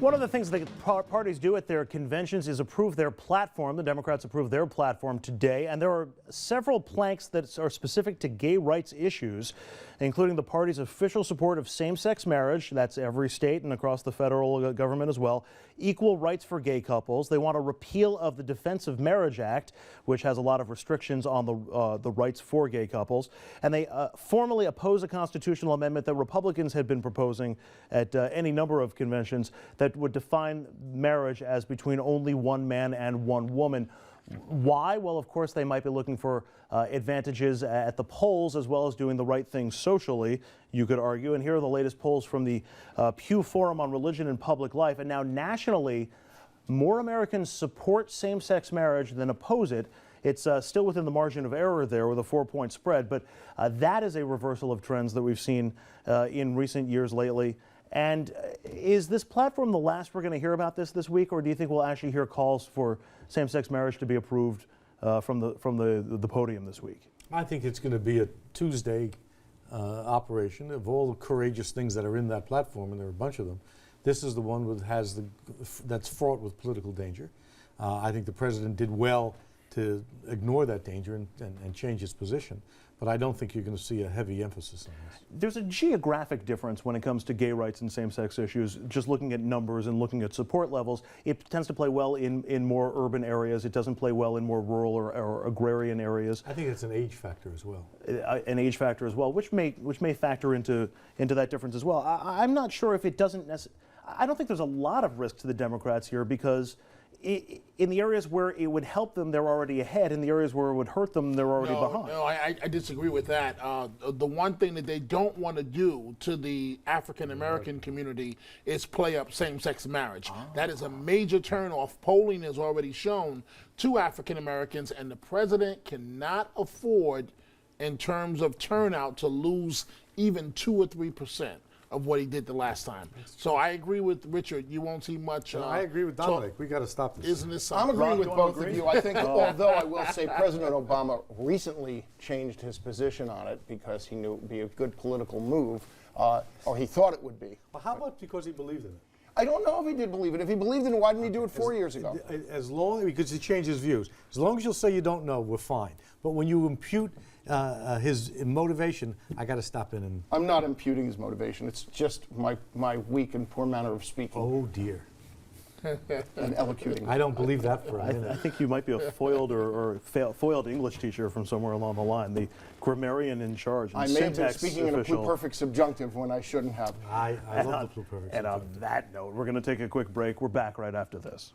One of the things that parties do at their conventions is approve their platform. The Democrats approved their platform today, and there are several planks that are specific to gay rights issues, including the party's official support of same-sex marriage, that's every state and across the federal government as well, equal rights for gay couples. They want a repeal of the Defense of Marriage Act, which has a lot of restrictions on the rights for gay couples, and they formally oppose a constitutional amendment that Republicans had been proposing at any number of conventions that would define marriage as between only one man and one woman. Why? Well, of course, they might be looking for advantages at the polls as well as doing the right thing socially, you could argue. And here are the latest polls from the Pew Forum on Religion and Public Life. And now nationally, more Americans support same-sex marriage than oppose it. It's still within the margin of error there with a 4-point spread, but that is a reversal of trends that we've seen in recent years lately. And is this platform the last we're going to hear about this week, or do you think we'll actually hear calls for same-sex marriage to be approved from the podium this week? I think it's going to be a Tuesday operation. Of all the courageous things that are in that platform, and there are a bunch of them, this is the one that's fraught with political danger. I think the president did well to ignore that danger and change his position. But I don't think you're going to see a heavy emphasis on this. There's a geographic difference when it comes to gay rights and same-sex issues. Just looking at numbers and looking at support levels, it tends to play well in more urban areas. It doesn't play well in more rural or agrarian areas. I think it's an age factor as well. An age factor as well, which may factor into that difference as well. I'm not sure if it doesn't necessarily. I don't think there's a lot of risk to the Democrats here because in the areas where it would help them, they're already ahead. In the areas where it would hurt them, they're already behind. No, I disagree with that. The one thing that they don't want to do to the African-American community is play up same-sex marriage. That is a major turnoff. Polling has already shown to African-Americans, and the president cannot afford, in terms of turnout, to lose even 2 or 3% of what he did the last time. So I agree with Richard. You won't see much. I agree with Dominic. We got to stop this. Isn't this I'm agreeing with both of you. I think, although I will say President Obama recently changed his position on it because he knew it would be a good political move, or he thought it would be. Well, how about because he believed in it? I don't know if he did believe it. If he believed in it, why didn't he do it 4 years ago? Because he changed his views. As long as you'll say you don't know, we're fine. But when you impute his motivation, I got to stop in and... I'm not imputing his motivation. It's just my weak and poor manner of speaking. Oh, dear. And elocuting. I don't believe that for a minute. I think you might be a foiled or foiled English teacher from somewhere along the line. The grammarian in charge. And I may have been speaking in a pluperfect subjunctive when I shouldn't have. I love the pluperfect. And on that note, we're going to take a quick break. We're back right after this.